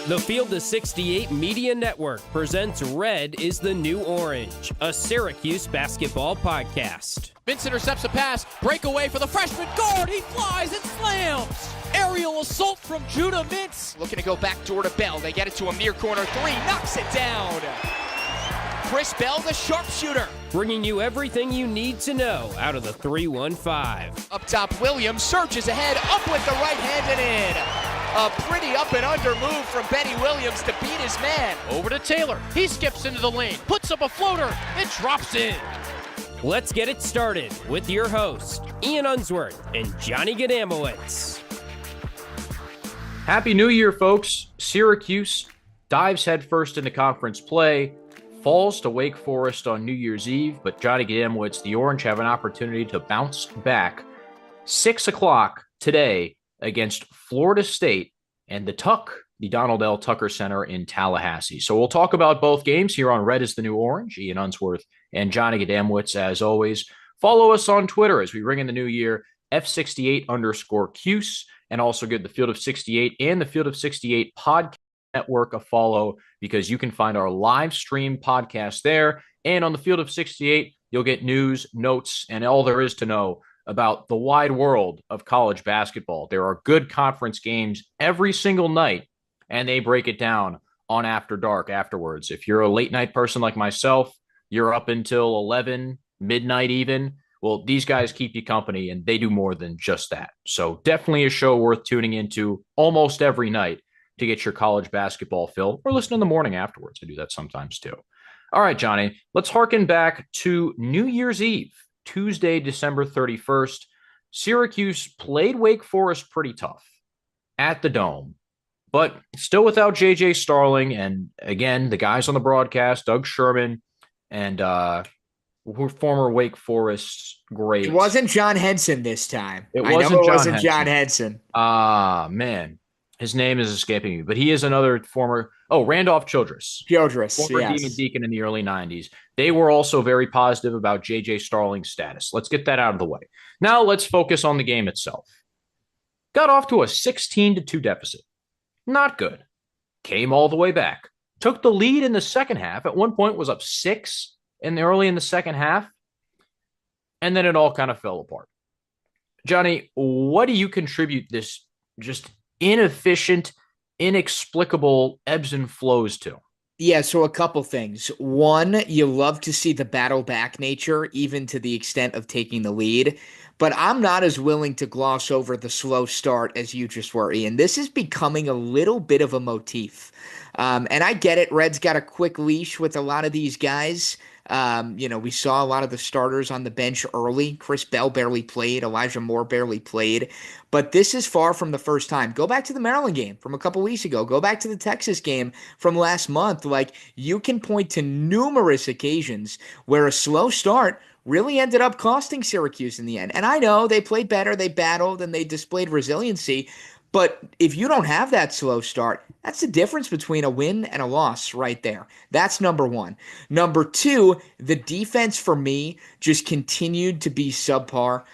The Field of 68 Media Network presents Red is the New Orange, a Syracuse basketball podcast. Vince intercepts a pass, breakaway for the freshman guard, he flies and slams! Aerial assault from Judah Mintz. Looking to go back door to Bell, they get it to a near corner three, knocks it down! Chris Bell, the sharpshooter. Bringing you everything you need to know out of the 315. Up top, Williams surges ahead, up with the right hand and in. A pretty up and under move from Benny Williams to beat his man. Over to Taylor, he skips into the lane, puts up a floater, it drops in. Let's get it started with your hosts, Ian Unsworth and Johnny Gadamowitz. Happy New Year, folks. Syracuse dives headfirst into conference play, falls to Wake Forest on New Year's Eve, but Johnny Gadamowitz, the Orange, have an opportunity to bounce back. 6 o'clock today against Florida State and the Tuck, the Donald L. Tucker Center in Tallahassee. So we'll talk about both games here on Red is the New Orange. Ian Unsworth and Johnny Gadamowitz, as always. Follow us on Twitter as we ring in the new year, F68_Cuse, and also give the Field of 68 and the Field of 68 podcast network a follow, because you can find our live stream podcast there. And on the Field of 68, you'll get news, notes, and all there is to know about the wide world of college basketball. There are good conference games every single night, and they break it down on After Dark afterwards. If you're a late night person like myself, you're up until 11, midnight even. Well, these guys keep you company, and they do more than just that. So definitely a show worth tuning into almost every night to get your college basketball fill, or listen in the morning afterwards. I do that sometimes too. All right, Johnny, let's harken back to New Year's Eve. Tuesday, December 31st, Syracuse played Wake Forest pretty tough at the Dome, but still without J.J. Starling. And again, the guys on the broadcast, Doug Sherman and former Wake Forest great. It wasn't John Henson this time. It wasn't John Henson. Man. His name is escaping me, but he is another former Randolph Childress. Former yes. Demon Deacon in the early 90s. They were also very positive about J.J. Starling's status. Let's get that out of the way. Now let's focus on the game itself. Got off to a 16-2 deficit. Not good. Came all the way back. Took the lead in the second half. At one point was up 6 early in the second half. And then it all kind of fell apart. Johnny, what do you contribute this just inefficient, inexplicable ebbs and flows to? Yeah, so a couple things. One, you love to see the battle back nature, even to the extent of taking the lead. But I'm not as willing to gloss over the slow start as you just were, Ian. This is becoming a little bit of a motif. And I get it. Red's got a quick leash with a lot of these guys. We saw a lot of the starters on the bench early. Chris Bell barely played. Elijah Moore barely played. But this is far from the first time. Go back to the Maryland game from a couple weeks ago. Go back to the Texas game from last month. Like, you can point to numerous occasions where a slow start really ended up costing Syracuse in the end. And I know they played better, they battled, and they displayed resiliency. But if you don't have that slow start, that's the difference between a win and a loss right there. That's number one. Number two, the defense for me just continued to be subpar.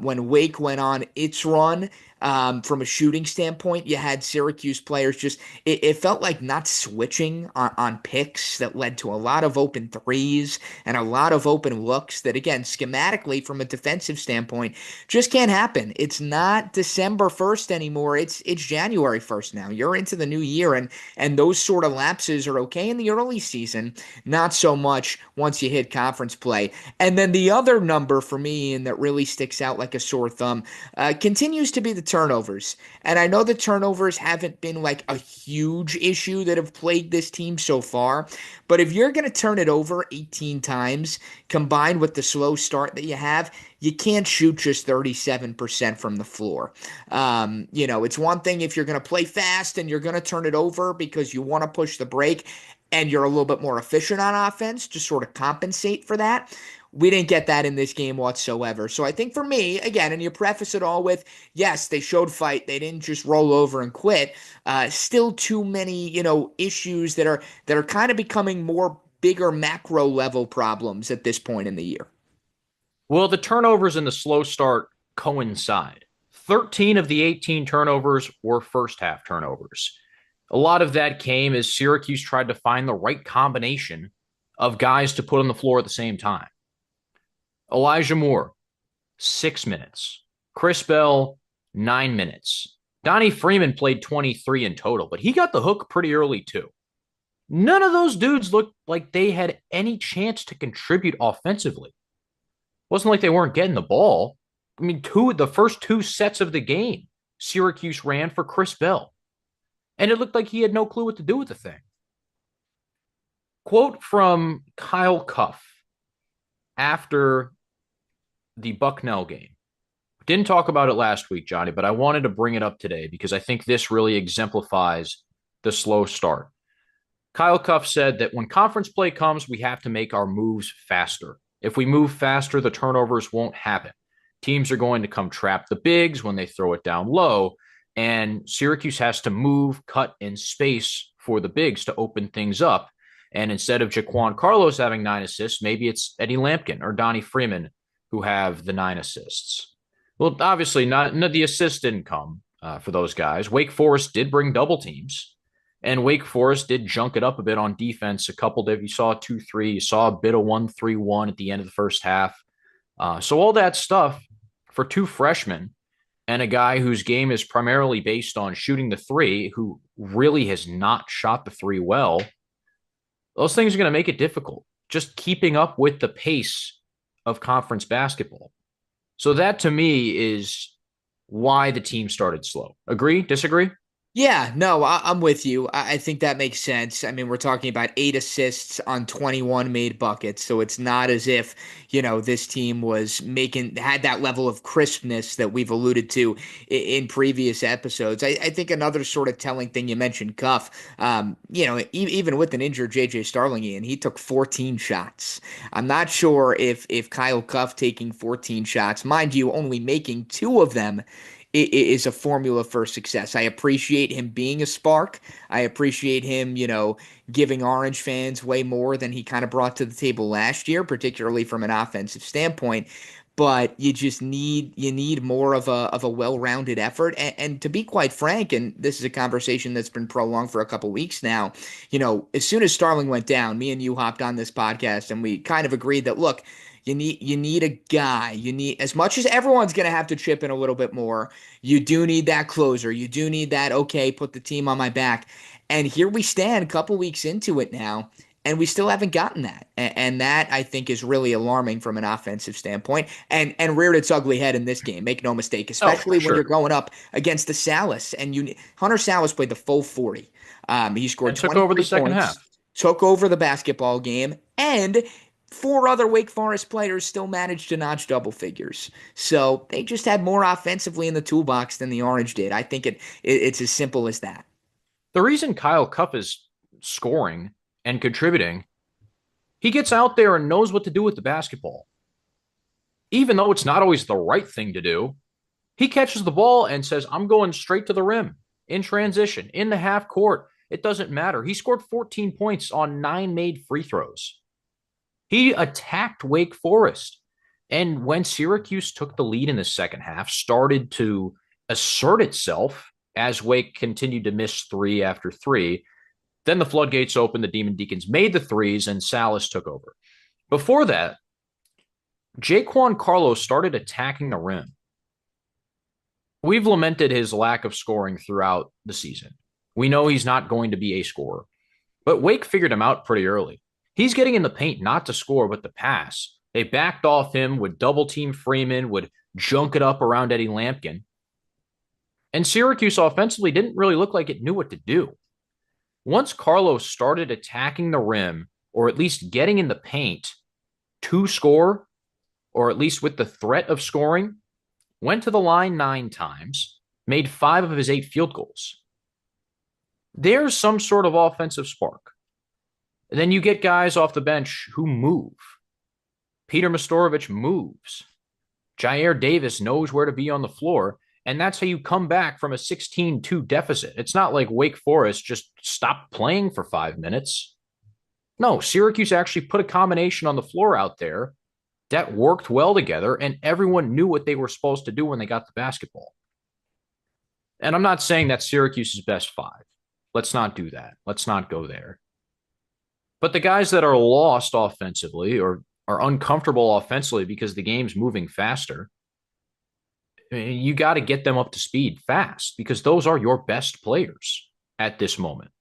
When Wake went on its run, from a shooting standpoint, you had Syracuse players just, it felt like not switching on picks that led to a lot of open threes and a lot of open looks that, again, schematically from a defensive standpoint, just can't happen. It's not December 1st anymore. It's January 1st now. You're into the new year, and those sort of lapses are okay in the early season, not so much once you hit conference play. And then the other number for me, and that really sticks out like a sore thumb, continues to be the turnovers. And I know the turnovers haven't been like a huge issue that have plagued this team so far, but if you're going to turn it over 18 times, combined with the slow start that you have, you can't shoot just 37% from the floor. It's one thing if you're going to play fast and you're going to turn it over because you want to push the break and you're a little bit more efficient on offense to sort of compensate for that. We didn't get that in this game whatsoever. So I think for me, again, and you preface it all with, yes, they showed fight. They didn't just roll over and quit. Still too many, issues that are kind of becoming more bigger macro level problems at this point in the year. Well, the turnovers and the slow start coincide. 13 of the 18 turnovers were first half turnovers. A lot of that came as Syracuse tried to find the right combination of guys to put on the floor at the same time. Elijah Moore, 6 minutes. Chris Bell, 9 minutes. Donnie Freeman played 23 in total, but he got the hook pretty early too. None of those dudes looked like they had any chance to contribute offensively. It wasn't like they weren't getting the ball. I mean, the first 2 sets of the game, Syracuse ran for Chris Bell. And it looked like he had no clue what to do with the thing. Quote from Kyle Cuff after the Bucknell game. Didn't talk about it last week, Johnny, but I wanted to bring it up today because I think this really exemplifies the slow start. Kyle Cuff said that when conference play comes, we have to make our moves faster. If we move faster, the turnovers won't happen. Teams are going to come trap the bigs when they throw it down low, and Syracuse has to move, cut, and space for the bigs to open things up. And instead of Jaquan Carlos having 9 assists, maybe it's Eddie Lampkin or Donnie Freeman who have the 9 assists. Well, obviously, the assists didn't come for those guys. Wake Forest did bring double teams, and Wake Forest did junk it up a bit on defense. A couple of, you saw 2-3, you saw a bit of 1-3-1 at the end of the first half. So all that stuff for 2 freshmen and a guy whose game is primarily based on shooting the 3, who really has not shot the 3 well, those things are going to make it difficult, just keeping up with the pace of conference basketball. So that, to me, is why the team started slow. Agree? Disagree? Yeah, no, I'm with you. I think that makes sense. I mean, we're talking about 8 assists on 21 made buckets. So it's not as if, this team had that level of crispness that we've alluded to in previous episodes. I think another sort of telling thing, you mentioned Cuff, even with an injured JJ Starling, Ian, he took 14 shots. I'm not sure if Kyle Cuff taking 14 shots, mind you, only making 2 of them, is a formula for success. I appreciate him being a spark. I appreciate him, giving Orange fans way more than he kind of brought to the table last year, particularly from an offensive standpoint. But you just need more of a well-rounded effort. And to be quite frank, and this is a conversation that's been prolonged for a couple weeks now, as soon as Starling went down, me and you hopped on this podcast and we kind of agreed that, look, you need a guy. You need, as much as everyone's going to have to chip in a little bit more, you do need that closer. You do need that, okay, put the team on my back. And here we stand a couple weeks into it now, and we still haven't gotten that. And that, I think, is really alarming from an offensive standpoint and reared its ugly head in this game. Make no mistake, especially when you're going up against the Salas. And Hunter Salas played the full 40. He scored 23 took over the second points, half. Took over the basketball game, and 4 other Wake Forest players still managed to notch double figures. So they just had more offensively in the toolbox than the Orange did. I think it's as simple as that. The reason Kyle Cuff is scoring and contributing, he gets out there and knows what to do with the basketball. Even though it's not always the right thing to do, he catches the ball and says, I'm going straight to the rim, in transition, in the half court. It doesn't matter. He scored 14 points on 9 made free throws. He attacked Wake Forest. And when Syracuse took the lead in the second half, started to assert itself as Wake continued to miss 3 after 3, then the floodgates opened, the Demon Deacons made the threes, and Salas took over. Before that, Jaquan Carlos started attacking the rim. We've lamented his lack of scoring throughout the season. We know he's not going to be a scorer. But Wake figured him out pretty early. He's getting in the paint not to score, but to pass. They backed off him, would double-team Freeman, would junk it up around Eddie Lampkin. And Syracuse offensively didn't really look like it knew what to do. Once Carlos started attacking the rim, or at least getting in the paint to score, or at least with the threat of scoring, went to the line 9 times, made 5 of his 8 field goals. There's some sort of offensive spark. And then you get guys off the bench who move. Peter Mastorovich moves. Jair Davis knows where to be on the floor, and that's how you come back from a 16-2 deficit. It's not like Wake Forest just stopped playing for 5 minutes. No, Syracuse actually put a combination on the floor out there that worked well together, and everyone knew what they were supposed to do when they got the basketball. And I'm not saying that's Syracuse's best 5. Let's not do that. Let's not go there. But the guys that are lost offensively or are uncomfortable offensively because the game's moving faster, you got to get them up to speed fast because those are your best players at this moment.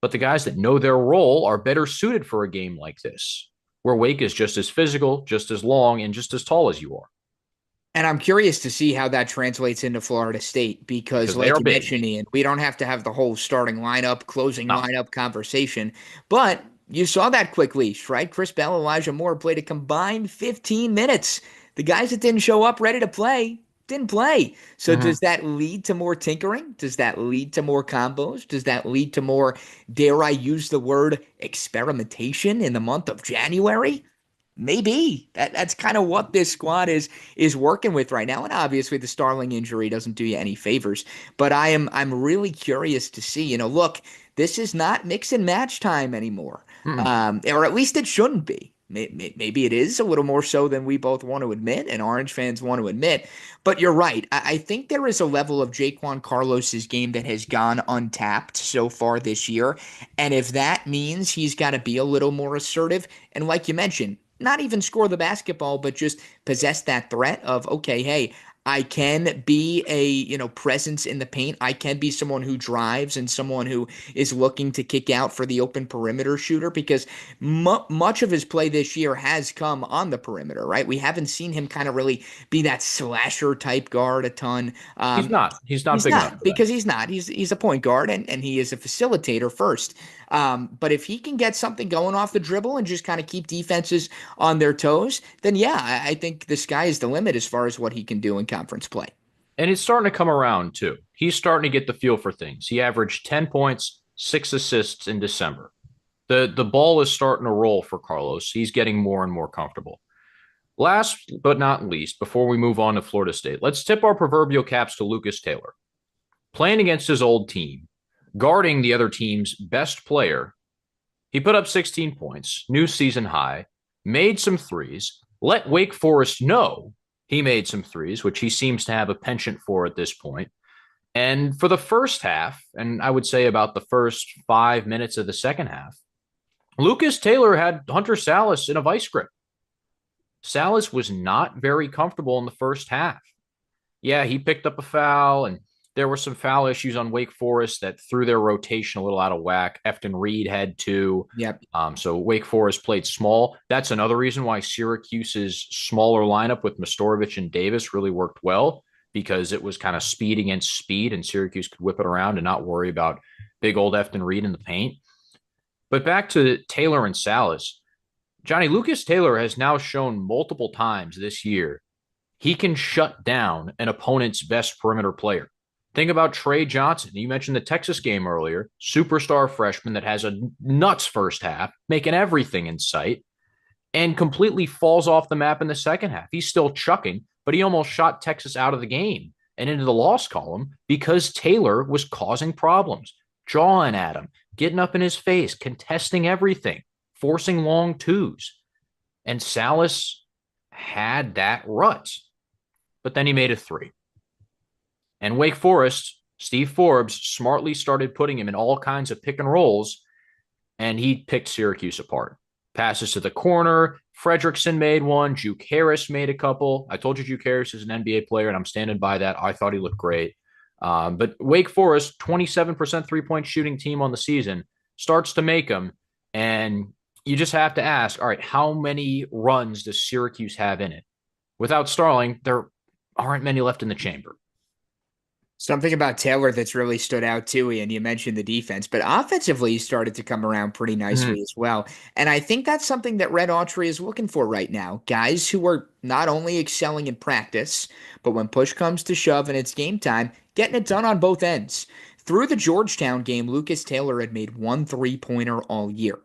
But the guys that know their role are better suited for a game like this, where Wake is just as physical, just as long, and just as tall as you are. And I'm curious to see how that translates into Florida State because like you mentioned, Ian, we don't have to have the whole starting lineup, closing lineup conversation. But you saw that quick leash, right? Chris Bell, Elijah Moore played a combined 15 minutes. The guys that didn't show up ready to play didn't play. So does that lead to more tinkering? Does that lead to more combos? Does that lead to more, dare I use the word, experimentation in the month of January? Maybe that's kind of what this squad is working with right now, and obviously the Starling injury doesn't do you any favors. But I'm really curious to see. You know, look, this is not mix and match time anymore, or at least it shouldn't be. Maybe it is a little more so than we both want to admit, and Orange fans want to admit. But you're right. I think there is a level of Jaquan Carlos's game that has gone untapped so far this year, and if that means he's got to be a little more assertive, and like you mentioned, not even score the basketball, but just possess that threat of, okay, hey, I can be a, presence in the paint. I can be someone who drives and someone who is looking to kick out for the open perimeter shooter because much of his play this year has come on the perimeter, right? We haven't seen him kind of really be that slasher type guard a ton. He's not big enough because he's not. He's a point guard and he is a facilitator first. But if he can get something going off the dribble and just kind of keep defenses on their toes, then yeah, I think the sky is the limit as far as what he can do in conference play. And it's starting to come around too. He's starting to get the feel for things. He averaged 10 points, 6 assists in December. The ball is starting to roll for Carlos. He's getting more and more comfortable. Last but not least, before we move on to Florida State, let's tip our proverbial caps to Lucas Taylor. Playing against his old team, guarding the other team's best player, he put up 16 points, new season high, made some threes, let Wake Forest know he made some threes, which he seems to have a penchant for at this point. And for the first half, and I would say about the first 5 minutes of the second half, Lucas Taylor had Hunter Salas in a vice grip. Salas was not very comfortable in the first half. Yeah, he picked up a foul, and there were some foul issues on Wake Forest that threw their rotation a little out of whack. Efton Reed had 2. Yep. So Wake Forest played small. That's another reason why Syracuse's smaller lineup with Mastorovich and Davis really worked well, because it was kind of speed against speed, and Syracuse could whip it around and not worry about big old Efton Reed in the paint. But back to Taylor and Salas. Johnny, Lucas Taylor has now shown multiple times this year he can shut down an opponent's best perimeter player. Think about Trey Johnson. You mentioned the Texas game earlier. Superstar freshman that has a nuts first half, making everything in sight, and completely falls off the map in the second half. He's still chucking, but he almost shot Texas out of the game and into the loss column because Taylor was causing problems, jawing at him, getting up in his face, contesting everything, forcing long twos. And Salas had that rut, but then he made a 3. And Wake Forest, Steve Forbes, smartly started putting him in all kinds of pick and rolls, and he picked Syracuse apart. Passes to the corner. Fredrickson made one. Juke Harris made a couple. I told you Juke Harris is an NBA player, and I'm standing by that. I thought he looked great. But Wake Forest, 27% three-point shooting team on the season, starts to make them, and you just have to ask, all right, how many runs does Syracuse have in it? Without Starling, there aren't many left in the chamber. Something about Taylor that's really stood out too, and you mentioned the defense, but offensively he started to come around pretty nicely as well. And I think that's something that Red Autry is looking for right now. Guys who are not only excelling in practice, but when push comes to shove and it's game time, getting it done on both ends. Through the Georgetown game, Lucas Taylor had made 1 3-pointer all year.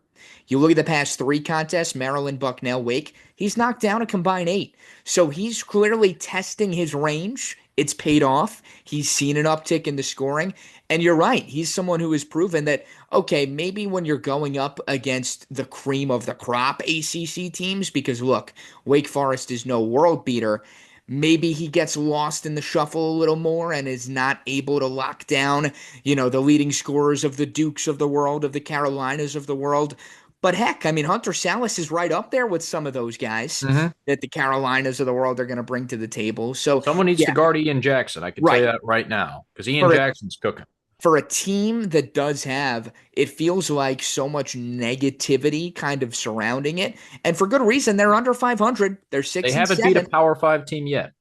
You look at the past 3 contests, Maryland, Bucknell, Wake, he's knocked down a combined 8. So he's clearly testing his range. It's paid off. He's seen an uptick in the scoring. And you're right. He's someone who has proven that, okay, maybe when you're going up against the cream of the crop ACC teams, because look, Wake Forest is no world beater, maybe he gets lost in the shuffle a little more and is not able to lock down, the leading scorers of the Dukes of the world, of the Carolinas of the world. But heck, I mean, Hunter Salas is right up there with some of those guys that the Carolinas of the world are going to bring to the table. So Someone needs to yeah, guard Ian Jackson. I can tell you right. that right now, because Ian Jackson's cooking. For a team that does have, it feels like so much negativity kind of surrounding it. And for good reason, they're under 500. They're 6 They and haven't beat 7. a Power 5 team yet.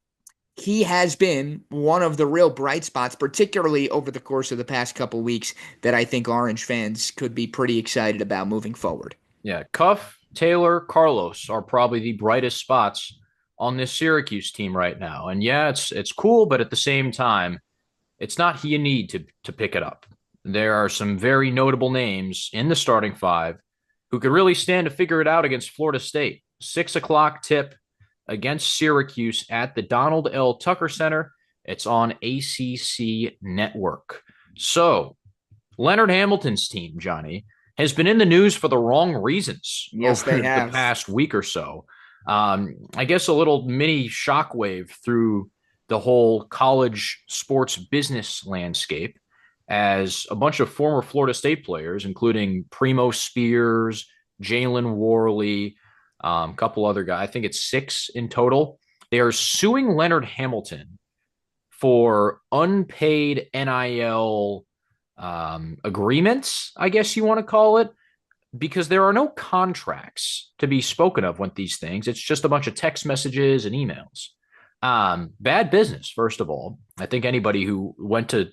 He has been one of the real bright spots, particularly over the course of the past couple weeks, that I think Orange fans could be pretty excited about moving forward. Yeah, Cuff, Taylor, Carlos are probably the brightest spots on this Syracuse team right now. And yeah, it's cool, but at the same time, it's not who you need to pick it up. There are some very notable names in the starting five who could really stand to figure it out against Florida State. 6 o'clock tip against Syracuse at the Donald L. Tucker Center. It's on ACC Network. So, Leonard Hamilton's team, Johnny, has been in the news for the wrong reasons over the past week or so. I guess a little mini shockwave through the whole college sports business landscape as a bunch of former Florida State players, including Primo Spears, Jalen Worley, a couple other guys, I think it's 6 in total. They are suing Leonard Hamilton for unpaid NIL agreements, I guess you want to call it, because there are no contracts to be spoken of with these things. It's just a bunch of text messages and emails. Bad business, first of all. I think anybody who went to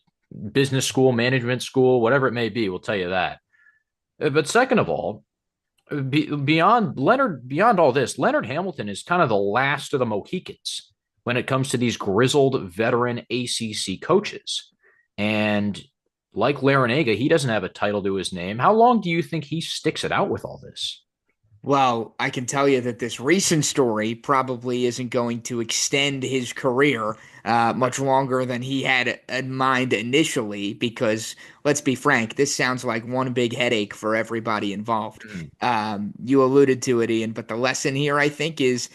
business school, management school, whatever it may be, will tell you that. But second of all, beyond all this, Leonard Hamilton is kind of the last of the Mohicans when it comes to these grizzled veteran ACC coaches. And like Larinaga, he doesn't have a title to his name. How long do you think he sticks it out with all this? Well, I can tell you that this recent story probably isn't going to extend his career much longer than he had in mind initially, because let's be frank, this sounds like one big headache for everybody involved. You alluded to it, Ian, but the lesson here, I think, is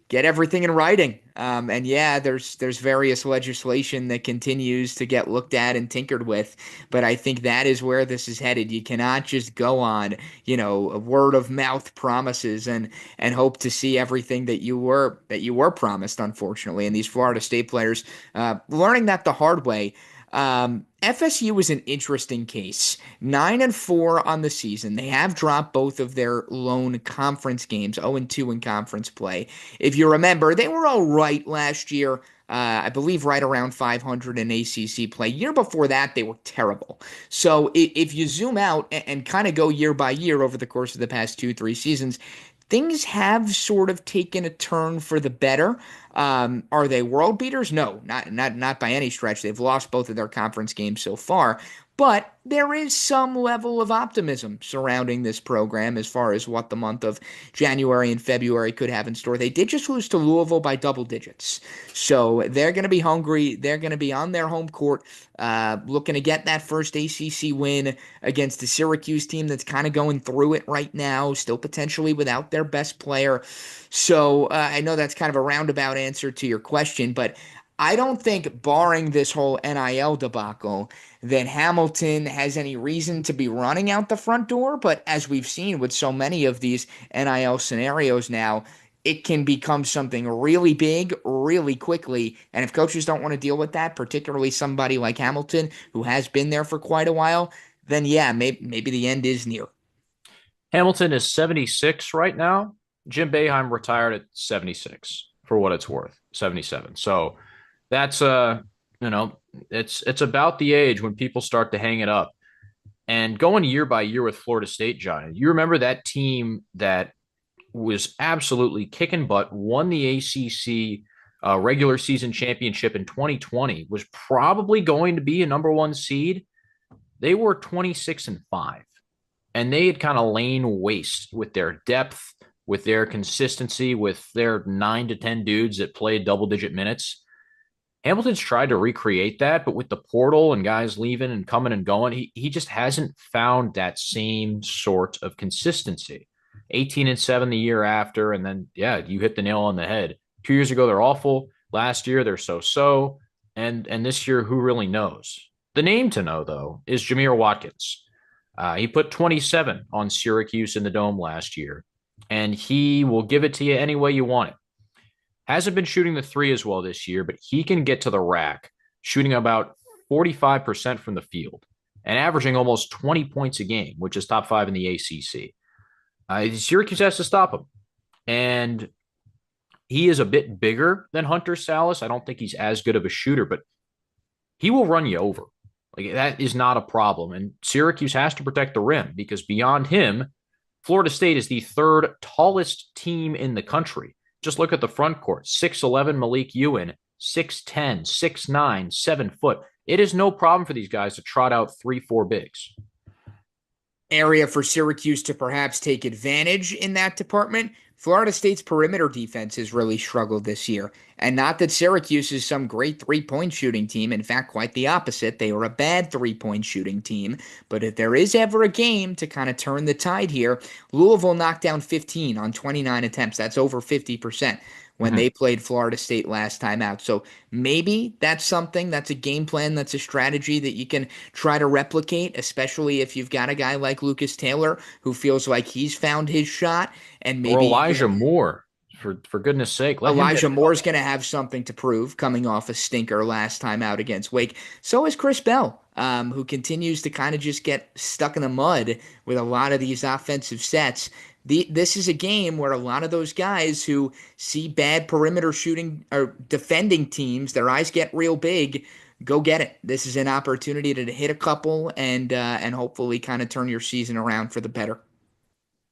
get everything in writing. And yeah, there's various legislation that continues to get looked at and tinkered with, but I think that is where this is headed. You cannot just go on, word of mouth promises and hope to see everything that you were promised, unfortunately. And these Florida State players learning that the hard way. FSU is an interesting case. 9-4 on the season. They have dropped both of their lone conference games, 0-2 in conference play. If you remember, they were all right last year. I believe right around 500 in ACC play. Year before that, they were terrible. So if you zoom out and kind of go year by year over the course of the past 2-3 seasons, things have sort of taken a turn for the better. Are they world beaters? No, not by any stretch. They've lost both of their conference games so far. But there is some level of optimism surrounding this program as far as what the month of January and February could have in store. They did just lose to Louisville by double digits. So they're going to be hungry. They're going to be on their home court looking to get that first ACC win against the Syracuse team that's kind of going through it right now, still potentially without their best player. So I know that's kind of a roundabout answer to your question, but I don't think, barring this whole NIL debacle, that Hamilton has any reason to be running out the front door. But as we've seen with so many of these NIL scenarios now, it can become something really big really quickly. And if coaches don't want to deal with that, particularly somebody like Hamilton, who has been there for quite a while, then yeah, maybe the end is near. Hamilton is 76 right now. Jim Boeheim retired at 76, for what it's worth, 77. So that's it's about the age when people start to hang it up. And going year by year with Florida State, John, you remember that team that was absolutely kicking butt, won the ACC regular season championship in 2020, was probably going to be a number 1 seed. They were 26-5, and they had kind of lain waste with their depth, with their consistency, with their 9 to 10 dudes that played double-digit minutes. Hamilton's tried to recreate that, but with the portal and guys leaving and coming and going, he just hasn't found that same sort of consistency. 18-7 the year after, and then, yeah, you hit the nail on the head. 2 years ago, they're awful. Last year, they're so-so, and this year, who really knows? The name to know, though, is Jameer Watkins. He put 27 on Syracuse in the Dome last year, and he will give it to you any way you want it. Hasn't been shooting the three as well this year, but he can get to the rack, shooting about 45% from the field and averaging almost 20 points a game, which is top 5 in the ACC. Syracuse has to stop him. And he is a bit bigger than Hunter Salas. I don't think he's as good of a shooter, but he will run you over. Like, that is not a problem. And Syracuse has to protect the rim because beyond him, Florida State is the third tallest team in the country. Just look at the front court. 6'11" Malik Ewan, 6'10", 6'9", 7 foot. It is no problem for these guys to trot out 3-4 bigs. Area for Syracuse to perhaps take advantage in that department. Florida State's perimeter defense has really struggled this year. And not that Syracuse is some great three-point shooting team. In fact, quite the opposite. They are a bad three-point shooting team. But if there is ever a game to kind of turn the tide here, Louisville knocked down 15 on 29 attempts. That's over 50% when they played Florida State last time out. So maybe that's something, that's a game plan, that's a strategy that you can try to replicate, especially if you've got a guy like Lucas Taylor who feels like he's found his shot. And maybe or Elijah Moore, for goodness sake. Elijah Moore's going to have something to prove coming off a stinker last time out against Wake. So is Chris Bell, who continues to kind of just get stuck in the mud with a lot of these offensive sets. This is a game where a lot of those guys who see bad perimeter shooting or defending teams, their eyes get real big. Go get it. This is an opportunity to hit a couple and hopefully kind of turn your season around for the better.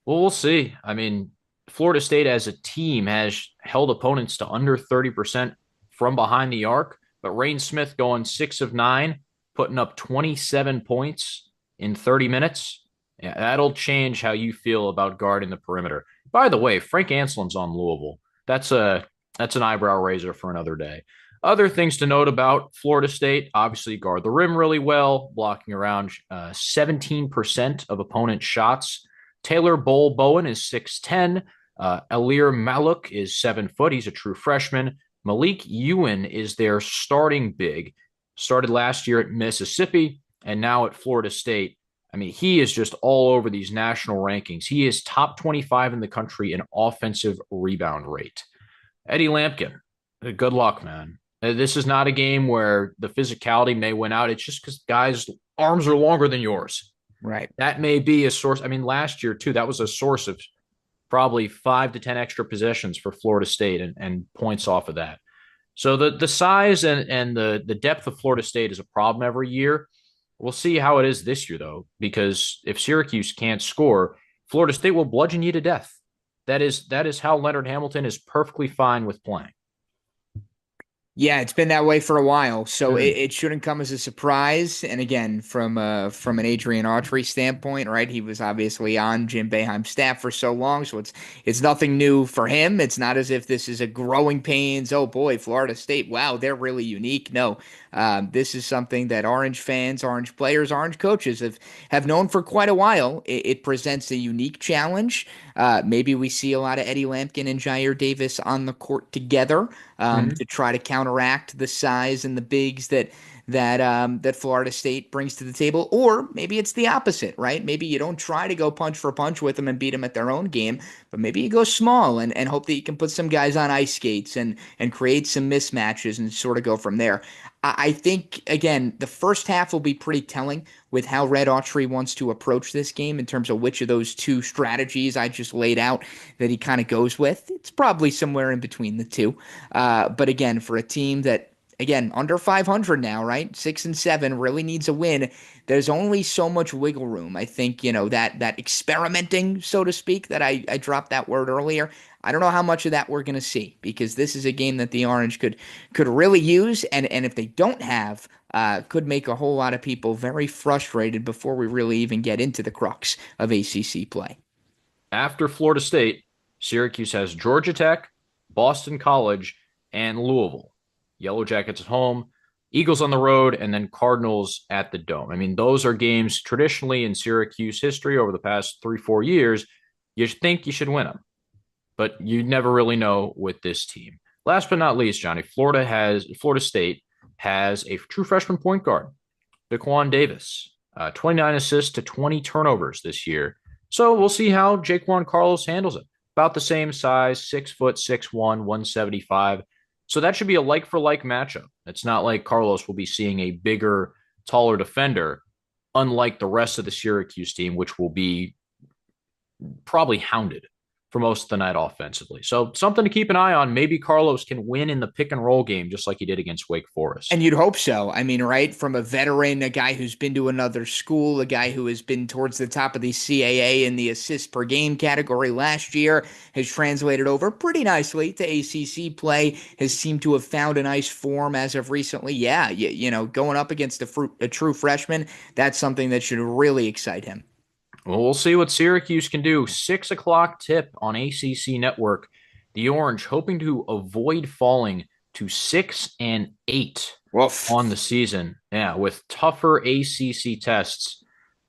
Well, we'll see. I mean, Florida State as a team has held opponents to under 30% from behind the arc, but Rain Smith going 6 of 9, putting up 27 points in 30 minutes. Yeah, that'll change how you feel about guarding the perimeter. By the way, Frank Anselm's on Louisville. That's an eyebrow raiser for another day. Other things to note about Florida State, obviously guard the rim really well, blocking around 17% of opponent shots. Taylor Bowen is 6'10". Alir Maluk is 7 foot. He's a true freshman. Malik Ewan is their starting big. Started last year at Mississippi and now at Florida State. I mean, he is just all over these national rankings. He is top 25 in the country in offensive rebound rate. Eddie Lampkin, good luck, man. This is not a game where the physicality may win out. It's just because guys' arms are longer than yours. Right. That may be a source. I mean, last year, too, that was a source of probably 5 to 10 extra possessions for Florida State and points off of that. So the size and the depth of Florida State is a problem every year. We'll see how it is this year, though, because if Syracuse can't score, Florida State will bludgeon you to death. That is how Leonard Hamilton is perfectly fine with playing. Yeah, it's been that way for a while, so it shouldn't come as a surprise. And again, from an Adrian Autry standpoint, right? He was obviously on Jim Boeheim's staff for so long, so it's nothing new for him. It's not as if this is a growing pains. Oh boy, Florida State, wow, they're really unique. No, this is something that Orange fans, Orange players, Orange coaches have known for quite a while. It presents a unique challenge. Maybe we see a lot of Eddie Lampkin and Jair Davis on the court together to try to counteract the size and the bigs that Florida State brings to the table. Or maybe it's the opposite, right? Maybe you don't try to go punch for punch with them and beat them at their own game, but maybe you go small and hope that you can put some guys on ice skates and create some mismatches and sort of go from there. I think, again, the first half will be pretty telling with how Red Autry wants to approach this game in terms of which of those two strategies I just laid out that he kind of goes with. It's probably somewhere in between the two. But again, for a team that, again, under 500 now, right? 6-7 really needs a win. There's only so much wiggle room. I think, that experimenting, so to speak, that I dropped that word earlier. I don't know how much of that we're going to see because this is a game that the Orange could really use. And if they don't have, could make a whole lot of people very frustrated before we really even get into the crux of ACC play. After Florida State, Syracuse has Georgia Tech, Boston College, and Louisville. Yellow Jackets at home, Eagles on the road, and then Cardinals at the Dome. I mean, those are games traditionally in Syracuse history over the past 3-4 years. You think you should win them, but you never really know with this team. last but not least, Johnny, Florida State has a true freshman point guard, Daquan Davis, 29 assists to 20 turnovers this year. So we'll see how Jaquan Carlos handles it. About the same size, 6 foot, 6'1", 175. So that should be a like-for-like matchup. It's not like Carlos will be seeing a bigger, taller defender, unlike the rest of the Syracuse team, which will be probably hounded for most of the night offensively. So something to keep an eye on. Maybe Carlos can win in the pick and roll game just like he did against Wake Forest. And you'd hope so. I mean, right? From a veteran, a guy who's been to another school, a guy who has been towards the top of the CAA in the assists per game category last year, has translated over pretty nicely to ACC play, has seemed to have found a nice form as of recently. Yeah, going up against a true freshman, that's something that should really excite him. Well, we'll see what Syracuse can do. 6 o'clock tip on ACC Network. The Orange hoping to avoid falling to 6-8 on the season. Yeah, with tougher ACC tests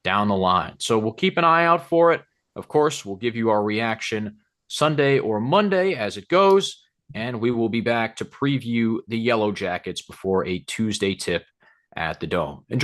down the line. So we'll keep an eye out for it. Of course, we'll give you our reaction Sunday or Monday as it goes. And we will be back to preview the Yellow Jackets before a Tuesday tip at the Dome. Enjoy.